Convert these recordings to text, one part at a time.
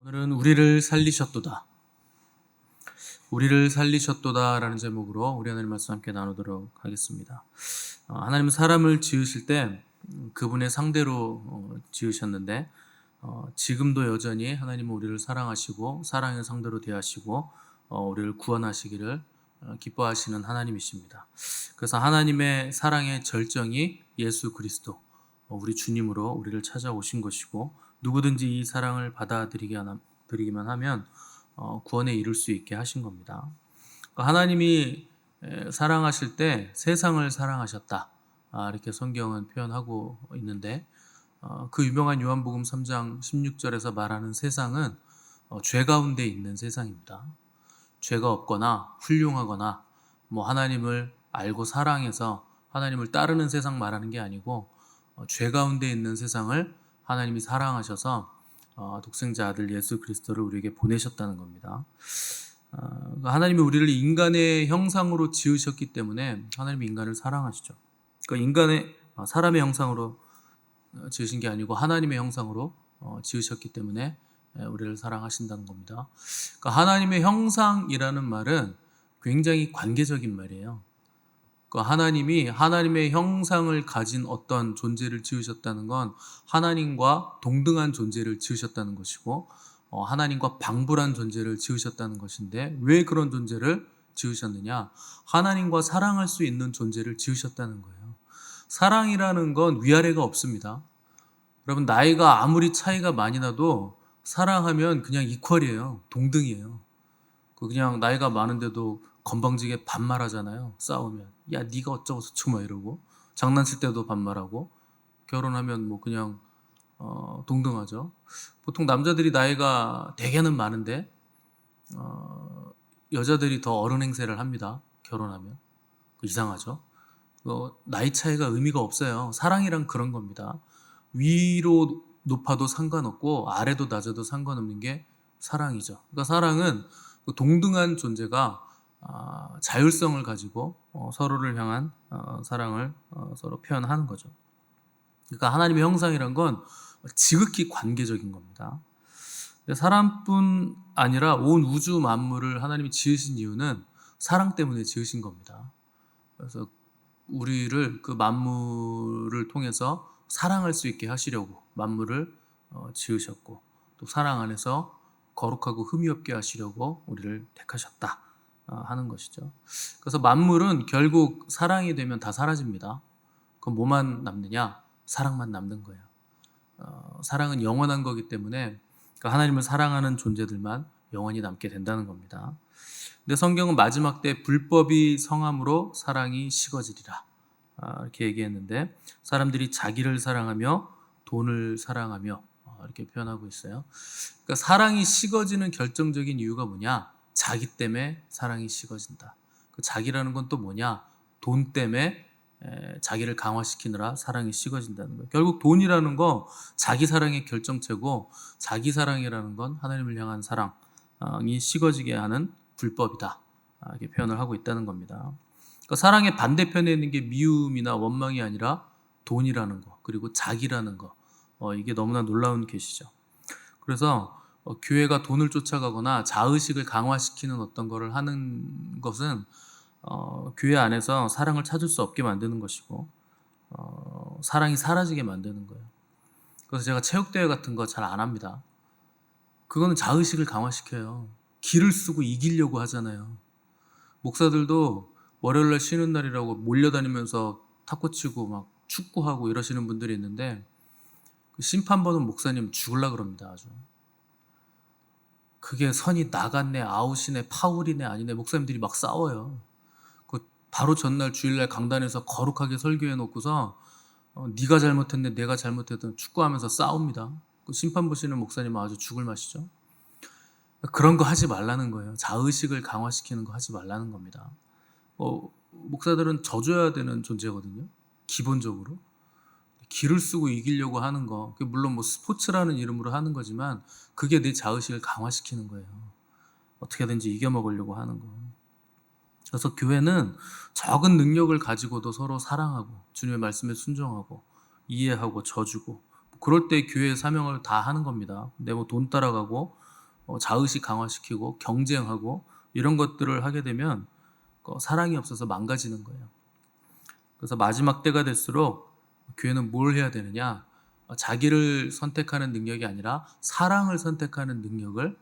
오늘은 우리를 살리셨도다. 우리를 살리셨도다 라는 제목으로 우리 하나님 말씀 함께 나누도록 하겠습니다. 하나님은 사람을 지으실 때 그분의 상대로 지으셨는데 지금도 여전히 하나님은 우리를 사랑하시고 사랑의 상대로 대하시고 우리를 구원하시기를 기뻐하시는 하나님이십니다. 그래서 하나님의 사랑의 절정이 예수 그리스도 우리 주님으로 우리를 찾아오신 것이고, 누구든지 이 사랑을 받아들이기만 하면 구원에 이를 수 있게 하신 겁니다. 하나님이 사랑하실 때 세상을 사랑하셨다, 이렇게 성경은 표현하고 있는데, 그 유명한 요한복음 3장 16절에서 말하는 세상은 죄 가운데 있는 세상입니다. 죄가 없거나 훌륭하거나 하나님을 알고 사랑해서 하나님을 따르는 세상 말하는 게 아니고, 죄 가운데 있는 세상을 하나님이 사랑하셔서 독생자 아들 예수 그리스도를 우리에게 보내셨다는 겁니다. 하나님이 우리를 인간의 형상으로 지으셨기 때문에 하나님이 인간을 사랑하시죠. 인간의 사람의 형상으로 지으신 게 아니고 하나님의 형상으로 지으셨기 때문에 우리를 사랑하신다는 겁니다. 하나님의 형상이라는 말은 굉장히 관계적인 말이에요. 하나님이 하나님의 형상을 가진 어떤 존재를 지으셨다는 건 하나님과 동등한 존재를 지으셨다는 것이고, 하나님과 방불한 존재를 지으셨다는 것인데, 왜 그런 존재를 지으셨느냐? 하나님과 사랑할 수 있는 존재를 지으셨다는 거예요. 사랑이라는 건 위아래가 없습니다. 여러분, 나이가 아무리 차이가 많이 나도 사랑하면 그냥 이퀄이에요. 동등이에요. 그냥 나이가 많은데도 건방지게 반말하잖아요. 싸우면 야 네가 어쩌고 저쩌고 이러고, 장난칠 때도 반말하고, 결혼하면 그냥 동등하죠. 보통 남자들이 나이가 되게는 많은데 여자들이 더 어른 행세를 합니다. 결혼하면 이상하죠. 나이 차이가 의미가 없어요. 사랑이란 그런 겁니다. 위로 높아도 상관없고 아래도 낮아도 상관없는 게 사랑이죠. 사랑은 동등한 존재가 자율성을 가지고 서로를 향한 사랑을 서로 표현하는 거죠. 하나님의 형상이란 건 지극히 관계적인 겁니다. 사람뿐 아니라 온 우주 만물을 하나님이 지으신 이유는 사랑 때문에 지으신 겁니다. 그래서 우리를 그 만물을 통해서 사랑할 수 있게 하시려고 만물을 지으셨고, 또 사랑 안에서 거룩하고 흠이 없게 하시려고 우리를 택하셨다 하는 것이죠. 그래서 만물은 결국 사랑이 되면 다 사라집니다. 그럼 뭐만 남느냐? 사랑만 남는 거예요. 사랑은 영원한 거기 때문에 하나님을 사랑하는 존재들만 영원히 남게 된다는 겁니다. 근데 성경은 마지막 때 불법이 성함으로 사랑이 식어지리라 이렇게 얘기했는데, 사람들이 자기를 사랑하며 돈을 사랑하며 이렇게 표현하고 있어요. 사랑이 식어지는 결정적인 이유가 뭐냐? 자기 때문에 사랑이 식어진다. 자기라는 건 또 뭐냐? 돈 때문에 자기를 강화시키느라 사랑이 식어진다는 거예요. 결국 돈이라는 거 자기 사랑의 결정체고, 자기 사랑이라는 건 하나님을 향한 사랑이 식어지게 하는 불법이다 이렇게 표현을 하고 있다는 겁니다. 사랑의 반대편에 있는 게 미움이나 원망이 아니라 돈이라는 거, 그리고 자기라는 거, 이게 너무나 놀라운 계시죠. 그래서 교회가 돈을 쫓아가거나 자의식을 강화시키는 어떤 거를 하는 것은 교회 안에서 사랑을 찾을 수 없게 만드는 것이고, 사랑이 사라지게 만드는 거예요. 그래서 제가 체육대회 같은 거 잘 안 합니다. 그거는 자의식을 강화시켜요. 기를 쓰고 이기려고 하잖아요. 목사들도 월요일날 쉬는 날이라고 몰려다니면서 탁구 치고 막 축구하고 이러시는 분들이 있는데, 그 심판 보는 목사님 죽을라 그럽니다. 아주 그게 선이 나갔네, 아웃이네, 파울이네, 아니네, 목사님들이 막 싸워요. 바로 전날 주일날 강단에서 거룩하게 설교해 놓고서 네가 잘못했네, 내가 잘못했던 축구하면서 싸웁니다. 심판 보시는 목사님은 아주 죽을 맛이죠. 그런 거 하지 말라는 거예요. 자의식을 강화시키는 거 하지 말라는 겁니다. 목사들은 져줘야 되는 존재거든요. 기본적으로 기를 쓰고 이기려고 하는 거, 물론 스포츠라는 이름으로 하는 거지만 그게 내 자의식을 강화시키는 거예요. 어떻게든지 이겨먹으려고 하는 거. 그래서 교회는 적은 능력을 가지고도 서로 사랑하고 주님의 말씀에 순종하고 이해하고 져주고, 그럴 때 교회의 사명을 다 하는 겁니다. 근데 돈 따라가고 자의식 강화시키고 경쟁하고 이런 것들을 하게 되면 사랑이 없어서 망가지는 거예요. 그래서 마지막 때가 될수록 교회는 뭘 해야 되느냐? 자기를 선택하는 능력이 아니라 사랑을 선택하는 능력을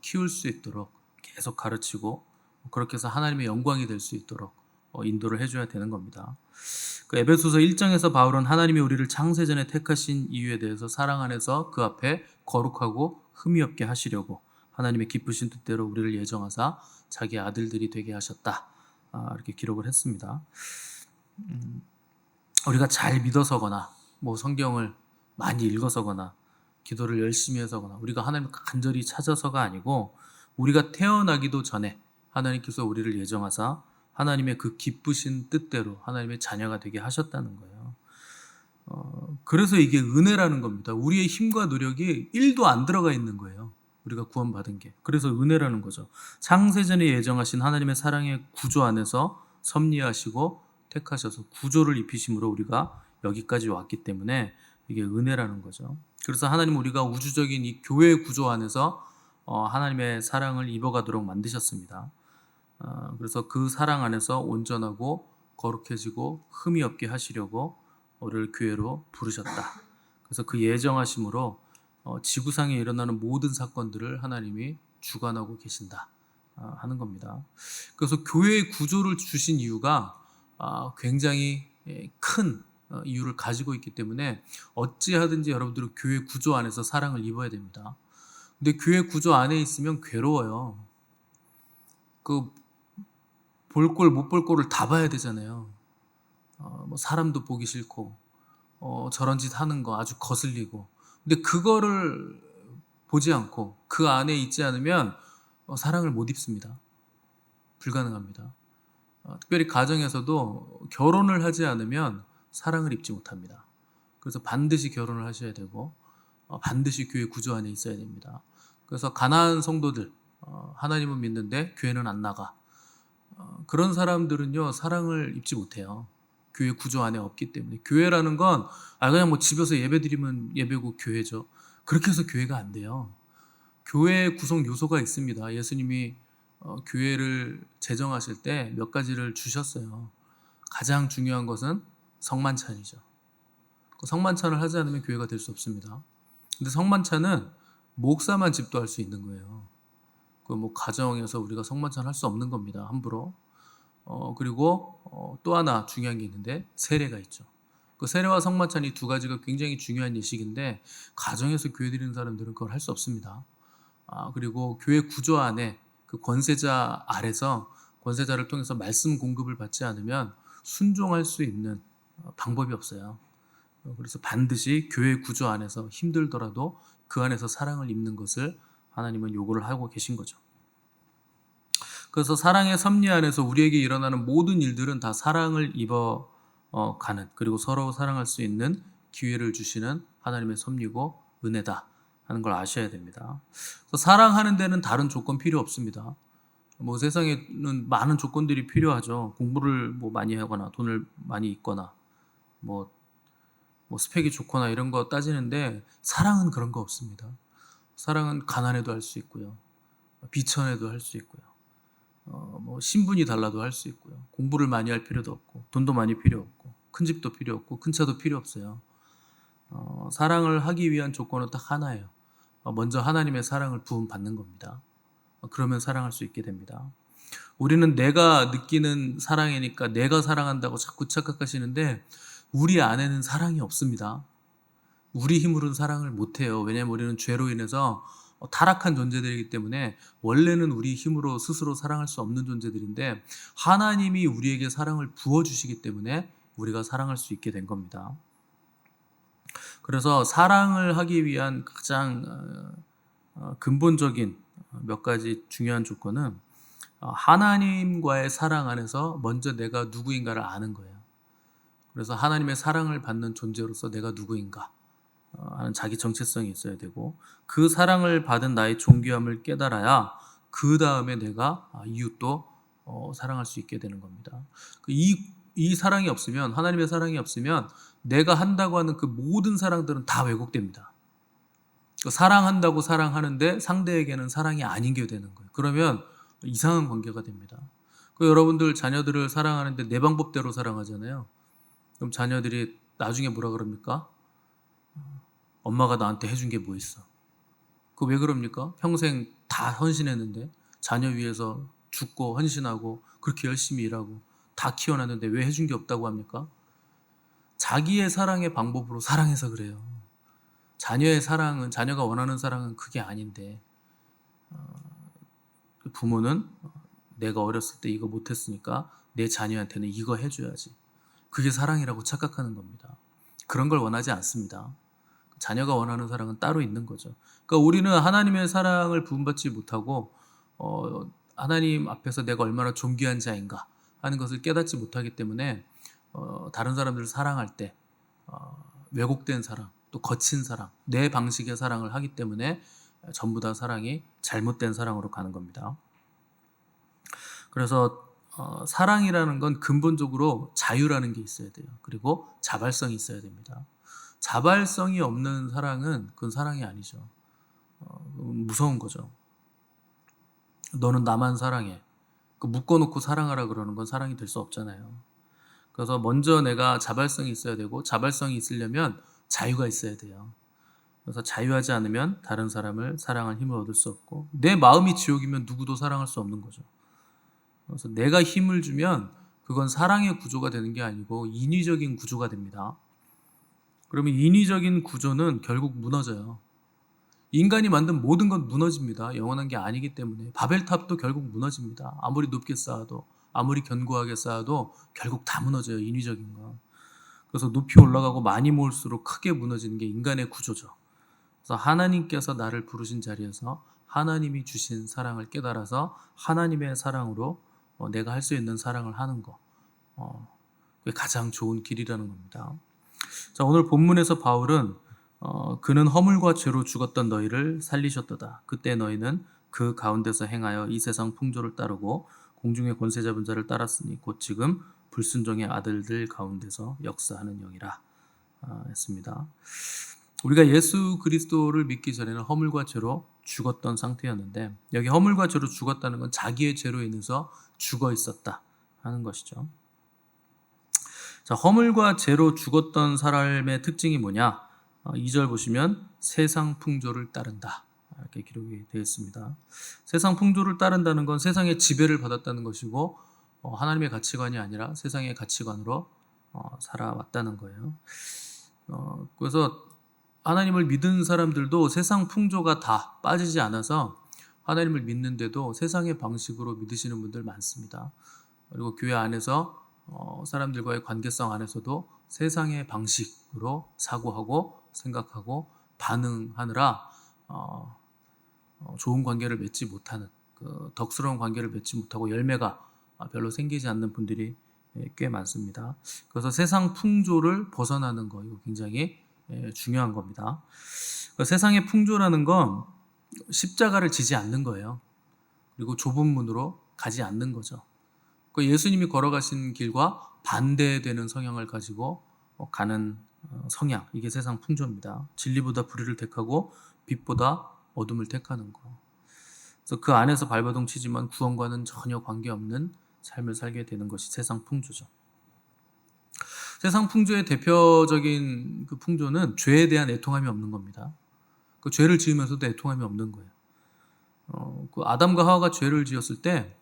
키울 수 있도록 계속 가르치고, 그렇게 해서 하나님의 영광이 될 수 있도록 인도를 해줘야 되는 겁니다. 그 에베소서 1장에서 바울은 하나님이 우리를 창세전에 택하신 이유에 대해서 사랑 안에서 그 앞에 거룩하고 흠이 없게 하시려고 하나님의 기쁘신 뜻대로 우리를 예정하사 자기 아들들이 되게 하셨다, 이렇게 기록을 했습니다. 우리가 잘 믿어서거나 성경을 많이 읽어서거나 기도를 열심히 해서거나 우리가 하나님을 간절히 찾아서가 아니고, 우리가 태어나기도 전에 하나님께서 우리를 예정하사 하나님의 그 기쁘신 뜻대로 하나님의 자녀가 되게 하셨다는 거예요. 그래서 이게 은혜라는 겁니다. 우리의 힘과 노력이 1도 안 들어가 있는 거예요. 우리가 구원받은 게. 그래서 은혜라는 거죠. 창세전에 예정하신 하나님의 사랑의 구조 안에서 섭리하시고 택하셔서 구조를 입히심으로 우리가 여기까지 왔기 때문에 이게 은혜라는 거죠. 그래서 하나님 우리가 우주적인 이 교회의 구조 안에서 하나님의 사랑을 입어가도록 만드셨습니다. 그래서 그 사랑 안에서 온전하고 거룩해지고 흠이 없게 하시려고 우리를 교회로 부르셨다. 그래서 그 예정하심으로 지구상에 일어나는 모든 사건들을 하나님이 주관하고 계신다 하는 겁니다. 그래서 교회의 구조를 주신 이유가 굉장히 큰 이유를 가지고 있기 때문에 어찌하든지 여러분들은 교회 구조 안에서 사랑을 입어야 됩니다. 근데 교회 구조 안에 있으면 괴로워요. 그 볼 꼴 못 볼 꼴을 다 봐야 되잖아요. 사람도 보기 싫고 저런 짓 하는 거 아주 거슬리고, 근데 그거를 보지 않고 그 안에 있지 않으면 사랑을 못 입습니다. 불가능합니다. 특별히 가정에서도 결혼을 하지 않으면 사랑을 입지 못합니다. 그래서 반드시 결혼을 하셔야 되고 반드시 교회 구조 안에 있어야 됩니다. 그래서 가난한 성도들, 하나님은 믿는데 교회는 안 나가, 그런 사람들은요 사랑을 입지 못해요. 교회 구조 안에 없기 때문에. 교회라는 건 그냥 집에서 예배 드리면 예배고 교회죠. 그렇게 해서 교회가 안 돼요. 교회의 구성 요소가 있습니다. 예수님이 교회를 제정하실 때 몇 가지를 주셨어요. 가장 중요한 것은 성만찬이죠. 성만찬을 하지 않으면 교회가 될 수 없습니다. 근데 성만찬은 목사만 집도할 수 있는 거예요. 가정에서 우리가 성만찬 할 수 없는 겁니다. 함부로. 그리고 또 하나 중요한 게 있는데 세례가 있죠. 그 세례와 성만찬 이 두 가지가 굉장히 중요한 예식인데 가정에서 교회 드리는 사람들은 그걸 할 수 없습니다. 그리고 교회 구조 안에 그 권세자 아래서 권세자를 통해서 말씀 공급을 받지 않으면 순종할 수 있는 방법이 없어요. 그래서 반드시 교회 구조 안에서 힘들더라도 그 안에서 사랑을 입는 것을 하나님은 요구를 하고 계신 거죠. 그래서 사랑의 섭리 안에서 우리에게 일어나는 모든 일들은 다 사랑을 입어 가는, 그리고 서로 사랑할 수 있는 기회를 주시는 하나님의 섭리고 은혜다 하는 걸 아셔야 됩니다. 그래서 사랑하는 데는 다른 조건 필요 없습니다. 세상에는 많은 조건들이 필요하죠. 공부를 많이 하거나 돈을 많이 있거나 스펙이 좋거나 이런 거 따지는데 사랑은 그런 거 없습니다. 사랑은 가난해도 할 수 있고요, 비천해도 할 수 있고요, 신분이 달라도 할 수 있고요, 공부를 많이 할 필요도 없고 돈도 많이 필요 없고 큰 집도 필요 없고 큰 차도 필요 없어요. 사랑을 하기 위한 조건은 딱 하나예요. 먼저 하나님의 사랑을 부음받는 겁니다. 그러면 사랑할 수 있게 됩니다. 우리는 내가 느끼는 사랑이니까 내가 사랑한다고 자꾸 착각하시는데 우리 안에는 사랑이 없습니다. 우리 힘으로는 사랑을 못해요. 왜냐하면 우리는 죄로 인해서 타락한 존재들이기 때문에 원래는 우리 힘으로 스스로 사랑할 수 없는 존재들인데 하나님이 우리에게 사랑을 부어주시기 때문에 우리가 사랑할 수 있게 된 겁니다. 그래서 사랑을 하기 위한 가장 근본적인 몇 가지 중요한 조건은 하나님과의 사랑 안에서 먼저 내가 누구인가를 아는 거예요. 그래서 하나님의 사랑을 받는 존재로서 내가 누구인가 하는 자기 정체성이 있어야 되고, 그 사랑을 받은 나의 존귀함을 깨달아야 그 다음에 내가 이웃도 사랑할 수 있게 되는 겁니다. 이 사랑이 없으면, 하나님의 사랑이 없으면 내가 한다고 하는 그 모든 사랑들은 다 왜곡됩니다. 사랑한다고 사랑하는데 상대에게는 사랑이 아닌 게 되는 거예요. 그러면 이상한 관계가 됩니다. 여러분들 자녀들을 사랑하는데 내 방법대로 사랑하잖아요. 그럼 자녀들이 나중에 뭐라 그럽니까? 엄마가 나한테 해준 게 뭐 있어? 그 왜 그럽니까? 평생 다 헌신했는데 자녀 위해서 죽고 헌신하고 그렇게 열심히 일하고 다 키워놨는데 왜 해준 게 없다고 합니까? 자기의 사랑의 방법으로 사랑해서 그래요. 자녀의 사랑은, 자녀가 원하는 사랑은 그게 아닌데, 부모는 내가 어렸을 때 이거 못했으니까 내 자녀한테는 이거 해줘야지. 그게 사랑이라고 착각하는 겁니다. 그런 걸 원하지 않습니다. 자녀가 원하는 사랑은 따로 있는 거죠. 그러니까 우리는 하나님의 사랑을 부음받지 못하고 하나님 앞에서 내가 얼마나 존귀한 자인가 하는 것을 깨닫지 못하기 때문에 다른 사람들을 사랑할 때 왜곡된 사랑, 또 거친 사랑, 내 방식의 사랑을 하기 때문에 전부 다 사랑이 잘못된 사랑으로 가는 겁니다. 그래서 사랑이라는 건 근본적으로 자유라는 게 있어야 돼요. 그리고 자발성이 있어야 됩니다. 자발성이 없는 사랑은 그건 사랑이 아니죠. 무서운 거죠. 너는 나만 사랑해. 묶어놓고 사랑하라 그러는 건 사랑이 될 수 없잖아요. 그래서 먼저 내가 자발성이 있어야 되고, 자발성이 있으려면 자유가 있어야 돼요. 그래서 자유하지 않으면 다른 사람을 사랑할 힘을 얻을 수 없고, 내 마음이 지옥이면 누구도 사랑할 수 없는 거죠. 그래서 내가 힘을 주면 그건 사랑의 구조가 되는 게 아니고 인위적인 구조가 됩니다. 그러면 인위적인 구조는 결국 무너져요. 인간이 만든 모든 건 무너집니다. 영원한 게 아니기 때문에. 바벨탑도 결국 무너집니다. 아무리 높게 쌓아도, 아무리 견고하게 쌓아도 결국 다 무너져요. 인위적인 거. 그래서 높이 올라가고 많이 모을수록 크게 무너지는 게 인간의 구조죠. 그래서 하나님께서 나를 부르신 자리에서 하나님이 주신 사랑을 깨달아서 하나님의 사랑으로 내가 할 수 있는 사랑을 하는 거, 그게 가장 좋은 길이라는 겁니다. 자, 오늘 본문에서 바울은 그는 허물과 죄로 죽었던 너희를 살리셨도다. 그때 너희는 그 가운데서 행하여 이 세상 풍조를 따르고 공중의 권세 잡은 자를 따랐으니 곧 지금 불순종의 아들들 가운데서 역사하는 영이라 했습니다. 우리가 예수 그리스도를 믿기 전에는 허물과 죄로 죽었던 상태였는데, 여기 허물과 죄로 죽었다는 건 자기의 죄로 인해서 죽어 있었다 하는 것이죠. 자, 허물과 죄로 죽었던 사람의 특징이 뭐냐? 2절 보시면 세상 풍조를 따른다, 이렇게 기록이 되어 있습니다. 세상 풍조를 따른다는 건 세상의 지배를 받았다는 것이고, 하나님의 가치관이 아니라 세상의 가치관으로 살아왔다는 거예요. 그래서 하나님을 믿은 사람들도 세상 풍조가 다 빠지지 않아서 하나님을 믿는데도 세상의 방식으로 믿으시는 분들 많습니다. 그리고 교회 안에서 사람들과의 관계성 안에서도 세상의 방식으로 사고하고 생각하고 반응하느라 좋은 관계를 맺지 못하는, 덕스러운 관계를 맺지 못하고 열매가 별로 생기지 않는 분들이 꽤 많습니다. 그래서 세상 풍조를 벗어나는 거, 이거 굉장히 중요한 겁니다. 세상의 풍조라는 건 십자가를 지지 않는 거예요. 그리고 좁은 문으로 가지 않는 거죠. 예수님이 걸어가신 길과 반대되는 성향을 가지고 가는 성향, 이게 세상 풍조입니다. 진리보다 불의를 택하고 빛보다 어둠을 택하는 거. 그래서 그 안에서 발버둥 치지만 구원과는 전혀 관계없는 삶을 살게 되는 것이 세상 풍조죠. 세상 풍조의 대표적인 그 풍조는 죄에 대한 애통함이 없는 겁니다. 그 죄를 지으면서도 애통함이 없는 거예요. 그 아담과 하와가 죄를 지었을 때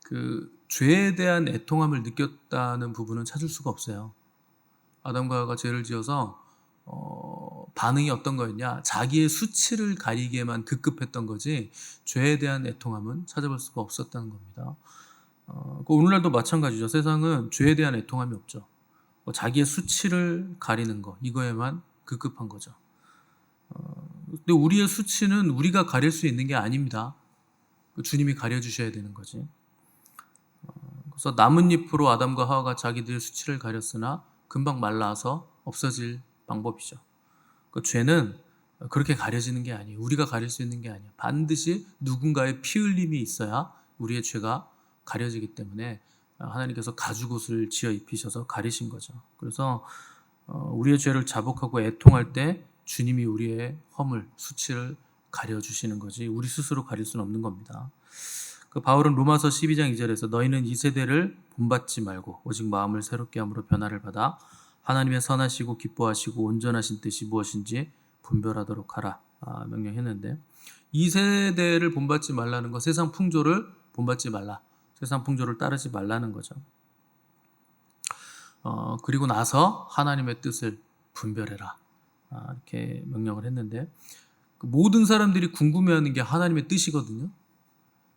그 죄에 대한 애통함을 느꼈다는 부분은 찾을 수가 없어요. 아담과 하와가 죄를 지어서 반응이 어떤 거였냐? 자기의 수치를 가리기에만 급급했던 거지 죄에 대한 애통함은 찾아볼 수가 없었다는 겁니다. 오늘날도 마찬가지죠. 세상은 죄에 대한 애통함이 없죠. 자기의 수치를 가리는 거, 이거에만 급급한 거죠. 근데 우리의 수치는 우리가 가릴 수 있는 게 아닙니다. 주님이 가려주셔야 되는 거지. 그래서 나뭇잎으로 아담과 하와가 자기들의 수치를 가렸으나 금방 말라서 없어질 방법이죠. 죄는 그렇게 가려지는 게 아니에요. 우리가 가릴 수 있는 게 아니에요. 반드시 누군가의 피 흘림이 있어야 우리의 죄가 가려지기 때문에 하나님께서 가죽옷을 지어 입히셔서 가리신 거죠. 그래서 우리의 죄를 자복하고 애통할 때 주님이 우리의 허물, 수치를 가려주시는 거지 우리 스스로 가릴 수는 없는 겁니다. 그 바울은 로마서 12장 2절에서 너희는 이 세대를 본받지 말고 오직 마음을 새롭게 함으로 변화를 받아 하나님의 선하시고 기뻐하시고 온전하신 뜻이 무엇인지 분별하도록 하라 명령했는데, 이 세대를 본받지 말라는 거, 세상 풍조를 본받지 말라, 세상 풍조를 따르지 말라는 거죠. 그리고 나서 하나님의 뜻을 분별해라 이렇게 명령을 했는데, 모든 사람들이 궁금해하는 게 하나님의 뜻이거든요.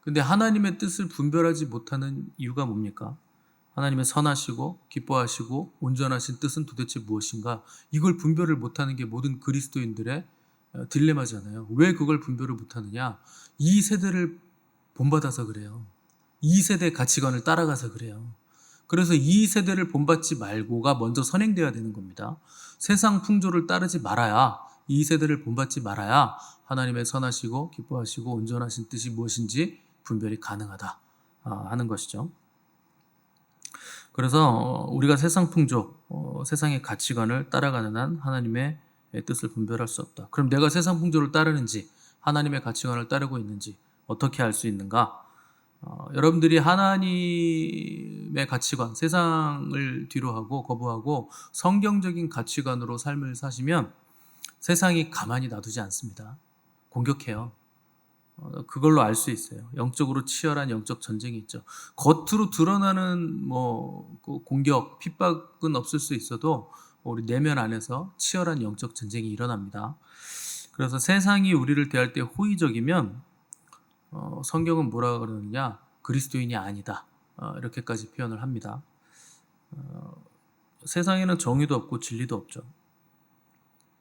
근데 하나님의 뜻을 분별하지 못하는 이유가 뭡니까? 하나님의 선하시고 기뻐하시고 온전하신 뜻은 도대체 무엇인가? 이걸 분별을 못하는 게 모든 그리스도인들의 딜레마잖아요. 왜 그걸 분별을 못하느냐? 이 세대를 본받아서 그래요. 이 세대 가치관을 따라가서 그래요. 그래서 이 세대를 본받지 말고가 먼저 선행돼야 되는 겁니다. 세상 풍조를 따르지 말아야, 이 세대를 본받지 말아야 하나님의 선하시고 기뻐하시고 온전하신 뜻이 무엇인지 분별이 가능하다 하는 것이죠. 그래서 우리가 세상 풍조, 세상의 가치관을 따라가는 한 하나님의 뜻을 분별할 수 없다. 그럼 내가 세상 풍조를 따르는지 하나님의 가치관을 따르고 있는지 어떻게 알 수 있는가? 여러분들이 하나님의 가치관, 세상을 뒤로하고 거부하고 성경적인 가치관으로 삶을 사시면 세상이 가만히 놔두지 않습니다. 공격해요. 그걸로 알 수 있어요. 영적으로 치열한 영적 전쟁이 있죠. 겉으로 드러나는 공격, 핍박은 없을 수 있어도 우리 내면 안에서 치열한 영적 전쟁이 일어납니다. 그래서 세상이 우리를 대할 때 호의적이면 성경은 뭐라 그러느냐? 그리스도인이 아니다. 이렇게까지 표현을 합니다. 세상에는 정의도 없고 진리도 없죠.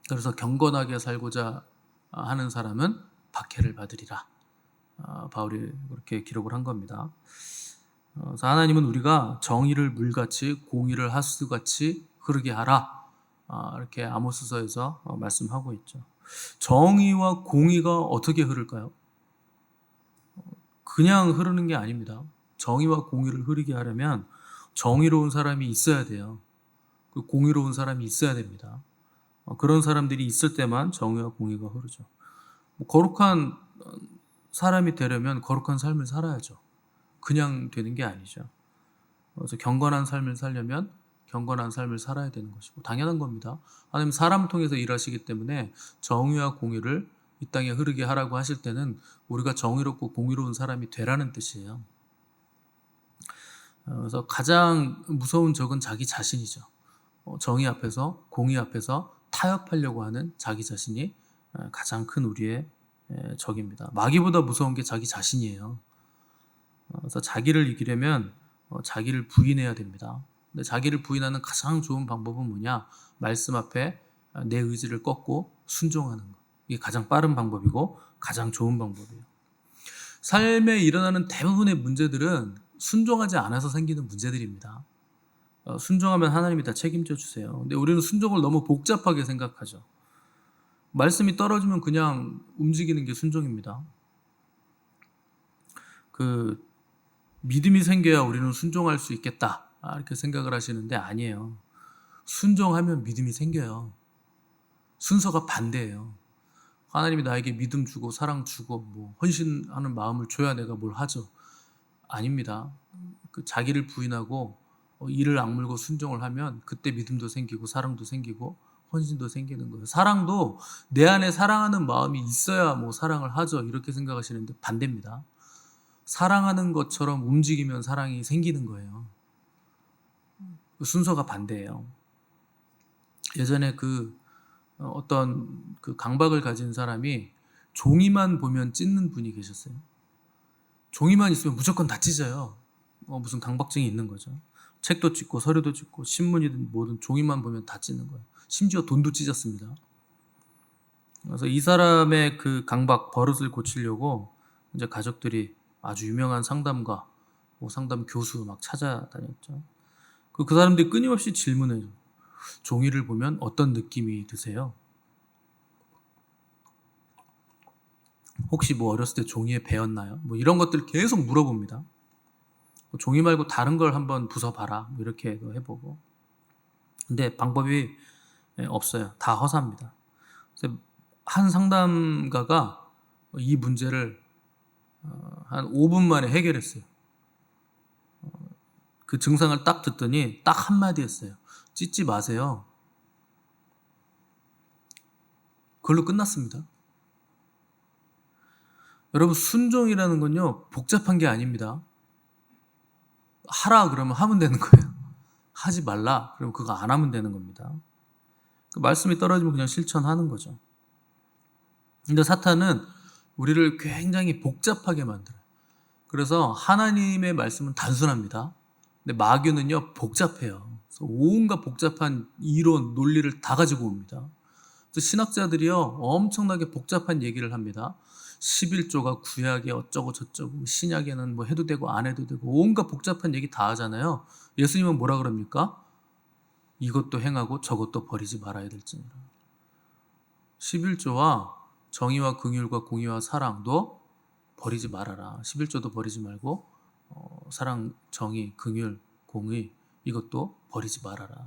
그래서 경건하게 살고자 하는 사람은 박해를 받으리라. 바울이 그렇게 기록을 한 겁니다. 그래서 하나님은 우리가 정의를 물같이 공의를 하수같이 흐르게 하라. 이렇게 아모스서에서 말씀하고 있죠. 정의와 공의가 어떻게 흐를까요? 그냥 흐르는 게 아닙니다. 정의와 공의를 흐르게 하려면 정의로운 사람이 있어야 돼요. 그 공의로운 사람이 있어야 됩니다. 그런 사람들이 있을 때만 정의와 공의가 흐르죠. 거룩한 사람이 되려면 거룩한 삶을 살아야죠. 그냥 되는 게 아니죠. 그래서 경건한 삶을 살려면 경건한 삶을 살아야 되는 것이고 당연한 겁니다. 하나님 사람 통해서 일하시기 때문에 정의와 공의를 이 땅에 흐르게 하라고 하실 때는 우리가 정의롭고 공의로운 사람이 되라는 뜻이에요. 그래서 가장 무서운 적은 자기 자신이죠. 정의 앞에서 공의 앞에서 타협하려고 하는 자기 자신이 가장 큰 우리의 적입니다. 마귀보다 무서운 게 자기 자신이에요. 그래서 자기를 이기려면 자기를 부인해야 됩니다. 근데 자기를 부인하는 가장 좋은 방법은 뭐냐? 말씀 앞에 내 의지를 꺾고 순종하는 것. 이게 가장 빠른 방법이고 가장 좋은 방법이에요. 삶에 일어나는 대부분의 문제들은 순종하지 않아서 생기는 문제들입니다. 순종하면 하나님이 다 책임져 주세요. 근데 우리는 순종을 너무 복잡하게 생각하죠. 말씀이 떨어지면 그냥 움직이는 게 순종입니다. 믿음이 생겨야 우리는 순종할 수 있겠다 이렇게 생각을 하시는데 아니에요. 순종하면 믿음이 생겨요. 순서가 반대예요. 하나님이 나에게 믿음 주고 사랑 주고 헌신하는 마음을 줘야 내가 뭘 하죠. 아닙니다. 자기를 부인하고 이를 악물고 순종을 하면 그때 믿음도 생기고 사랑도 생기고 헌신도 생기는 거예요. 사랑도 내 안에 사랑하는 마음이 있어야 사랑을 하죠. 이렇게 생각하시는데 반대입니다. 사랑하는 것처럼 움직이면 사랑이 생기는 거예요. 순서가 반대예요. 예전에 어떤 강박을 가진 사람이 종이만 보면 찢는 분이 계셨어요. 종이만 있으면 무조건 다 찢어요. 무슨 강박증이 있는 거죠. 책도 찢고 서류도 찢고 신문이든 뭐든 종이만 보면 다 찢는 거예요. 심지어 돈도 찢었습니다. 그래서 이 사람의 그 강박 버릇을 고치려고 이제 가족들이 아주 유명한 상담가, 상담 교수 막 찾아다녔죠. 그 사람들이 끊임없이 질문해요. 종이를 보면 어떤 느낌이 드세요? 혹시 어렸을 때 종이에 배웠나요? 이런 것들 계속 물어봅니다. 종이 말고 다른 걸 한번 부숴봐라. 이렇게 해보고. 근데 방법이 없어요. 다 허사입니다. 그래서 한 상담가가 이 문제를 한 5분 만에 해결했어요. 그 증상을 딱 듣더니 딱 한마디 했어요. 찢지 마세요. 그걸로 끝났습니다. 여러분, 순종이라는 건요, 복잡한 게 아닙니다. 하라 그러면 하면 되는 거예요. 하지 말라 그러면 그거 안 하면 되는 겁니다. 그 말씀이 떨어지면 그냥 실천하는 거죠. 근데 사탄은 우리를 굉장히 복잡하게 만들어요. 그래서 하나님의 말씀은 단순합니다. 근데 마귀는요, 복잡해요. 그래서 온갖 복잡한 이론, 논리를 다 가지고 옵니다. 그래서 신학자들이요, 엄청나게 복잡한 얘기를 합니다. 11조가 구약에 어쩌고 저쩌고, 신약에는 뭐 해도 되고 안 해도 되고, 온갖 복잡한 얘기 다 하잖아요. 예수님은 뭐라 그럽니까? 이것도 행하고 저것도 버리지 말아야 될지니라. 11조와 정의와 긍휼과 공의와 사랑도 버리지 말아라. 11조도 버리지 말고 사랑, 정의, 긍휼, 공의 이것도 버리지 말아라.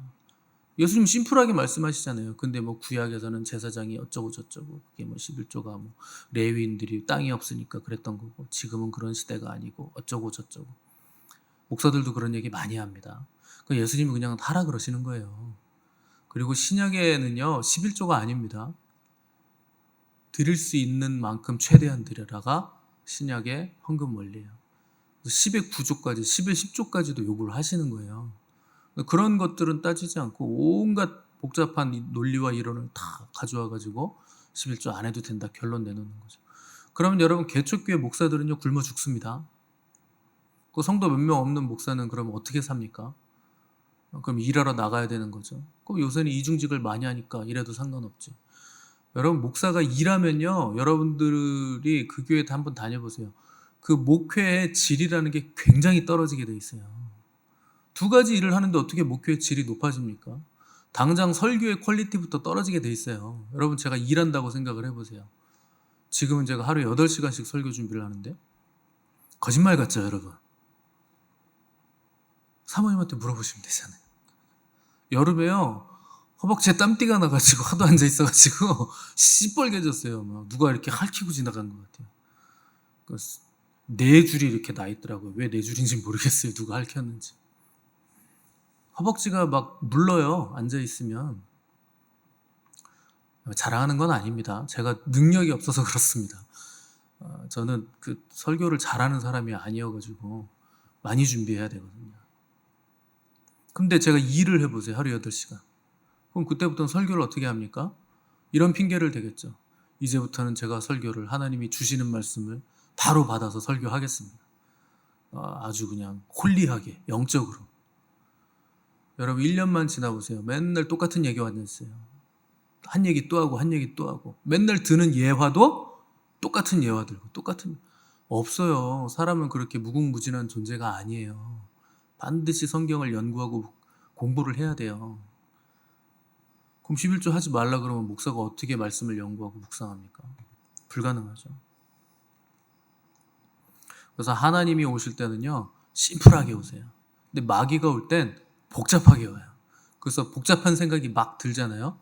예수님 심플하게 말씀하시잖아요. 근데 뭐 구약에서는 제사장이 어쩌고 저쩌고 그게 뭐 11조가 뭐 레위인들이 땅이 없으니까 그랬던 거고 지금은 그런 시대가 아니고 어쩌고 저쩌고. 목사들도 그런 얘기 많이 합니다. 예수님이 그냥 하라 그러시는 거예요. 그리고 신약에는요 11조가 아닙니다. 드릴 수 있는 만큼 최대한 드려라가 신약의 헌금 원리예요. 10의 9조까지 10의 10조까지도 요구를 하시는 거예요. 그런 것들은 따지지 않고 온갖 복잡한 논리와 이론을 다 가져와 가지고 11조 안 해도 된다 결론 내놓는 거죠. 그러면 여러분 개척교회 목사들은요 굶어 죽습니다. 그 성도 몇 명 없는 목사는 그러면 어떻게 삽니까? 그럼 일하러 나가야 되는 거죠. 그럼 요새는 이중직을 많이 하니까 이래도 상관없지. 여러분 목사가 일하면요 여러분들이 그 교회 한번 다녀보세요. 그 목회의 질이라는 게 굉장히 떨어지게 돼 있어요. 두 가지 일을 하는데 어떻게 목회의 질이 높아집니까? 당장 설교의 퀄리티부터 떨어지게 돼 있어요. 여러분 제가 일한다고 생각을 해보세요. 지금은 제가 하루에 8시간씩 설교 준비를 하는데 거짓말 같죠 여러분? 사모님한테 물어보시면 되잖아요. 여름에요 허벅지에 땀띠가 나가지고 하도 앉아 있어가지고 시뻘개졌어요. 막 누가 이렇게 핥히고 지나간 것 같아요. 네 줄이 이렇게 나 있더라고요. 왜 네 줄인지 모르겠어요. 누가 핥혔는지. 허벅지가 막 물러요. 앉아 있으면. 자랑하는 건 아닙니다. 제가 능력이 없어서 그렇습니다. 저는 그 설교를 잘하는 사람이 아니어가지고 많이 준비해야 되거든요. 근데 제가 일을 해보세요. 하루 8시간. 그럼 그때부터는 설교를 어떻게 합니까? 이런 핑계를 대겠죠. 이제부터는 제가 설교를 하나님이 주시는 말씀을 바로 받아서 설교하겠습니다. 아주 그냥 홀리하게 영적으로. 여러분 1년만 지나보세요. 맨날 똑같은 얘기 왔어요. 한 얘기 또 하고 한 얘기 또 하고 맨날 드는 예화도 똑같은 예화 들고 똑같은 없어요. 사람은 그렇게 무궁무진한 존재가 아니에요. 반드시 성경을 연구하고 공부를 해야 돼요. 그럼 11조 하지 말라 그러면 목사가 어떻게 말씀을 연구하고 묵상합니까? 불가능하죠. 그래서 하나님이 오실 때는요 심플하게 오세요. 근데 마귀가 올 땐 복잡하게 와요. 그래서 복잡한 생각이 막 들잖아요.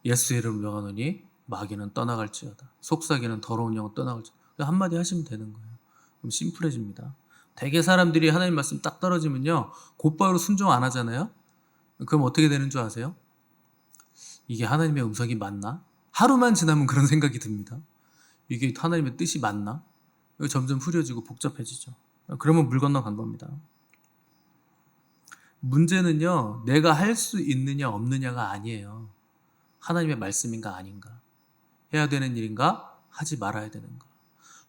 예수의 이름을 명하노니 마귀는 떠나갈지어다. 속삭이는 더러운 영은 떠나갈지어다. 한마디 하시면 되는 거예요. 그럼 심플해집니다. 대개 사람들이 하나님 말씀 딱 떨어지면요 곧바로 순종 안 하잖아요. 그럼 어떻게 되는 줄 아세요? 이게 하나님의 음성이 맞나? 하루만 지나면 그런 생각이 듭니다. 이게 하나님의 뜻이 맞나? 점점 흐려지고 복잡해지죠. 그러면 물 건너간 겁니다. 문제는요 내가 할 수 있느냐 없느냐가 아니에요. 하나님의 말씀인가 아닌가, 해야 되는 일인가 하지 말아야 되는가.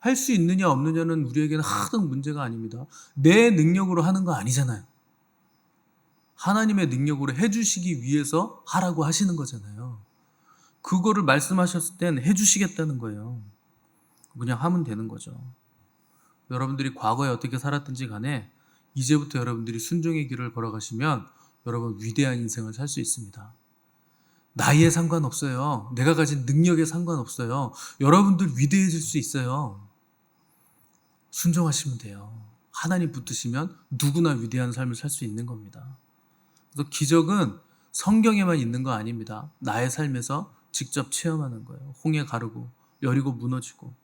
할 수 있느냐 없느냐는 우리에게는 하등 문제가 아닙니다. 내 능력으로 하는 거 아니잖아요. 하나님의 능력으로 해주시기 위해서 하라고 하시는 거잖아요. 그거를 말씀하셨을 땐 해주시겠다는 거예요. 그냥 하면 되는 거죠. 여러분들이 과거에 어떻게 살았든지 간에 이제부터 여러분들이 순종의 길을 걸어가시면 여러분 위대한 인생을 살 수 있습니다. 나이에 상관없어요. 내가 가진 능력에 상관없어요. 여러분들 위대해질 수 있어요. 순종하시면 돼요. 하나님 붙드시면 누구나 위대한 삶을 살 수 있는 겁니다. 그래서 기적은 성경에만 있는 거 아닙니다. 나의 삶에서 직접 체험하는 거예요. 홍해 가르고 여리고 무너지고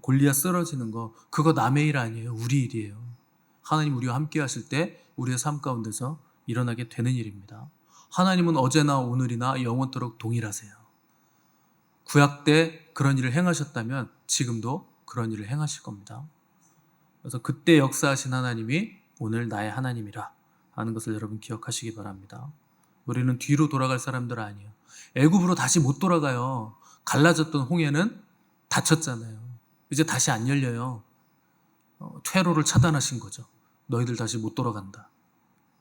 골리앗 쓰러지는 거, 그거 남의 일 아니에요. 우리 일이에요. 하나님 우리와 함께 하실 때 우리의 삶 가운데서 일어나게 되는 일입니다. 하나님은 어제나 오늘이나 영원토록 동일하세요. 구약 때 그런 일을 행하셨다면 지금도 그런 일을 행하실 겁니다. 그래서 그때 역사하신 하나님이 오늘 나의 하나님이라 하는 것을 여러분 기억하시기 바랍니다. 우리는 뒤로 돌아갈 사람들 아니에요. 애굽으로 다시 못 돌아가요. 갈라졌던 홍해는 닫혔잖아요. 이제 다시 안 열려요. 퇴로를 차단하신 거죠. 너희들 다시 못 돌아간다.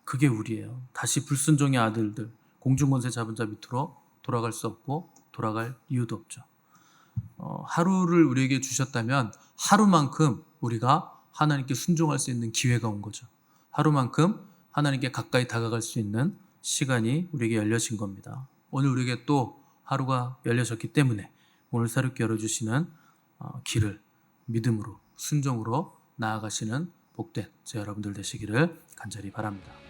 그게 우리예요. 다시 불순종의 아들들, 공중권세 잡은 자 밑으로 돌아갈 수 없고 돌아갈 이유도 없죠. 하루를 우리에게 주셨다면 하루만큼 우리가 하나님께 순종할 수 있는 기회가 온 거죠. 하루만큼 하나님께 가까이 다가갈 수 있는 시간이 우리에게 열려진 겁니다. 오늘 우리에게 또 하루가 열려졌기 때문에 오늘 새롭게 열어주시는 길을 믿음으로 순종으로 나아가시는 복된 저 여러분들 되시기를 간절히 바랍니다.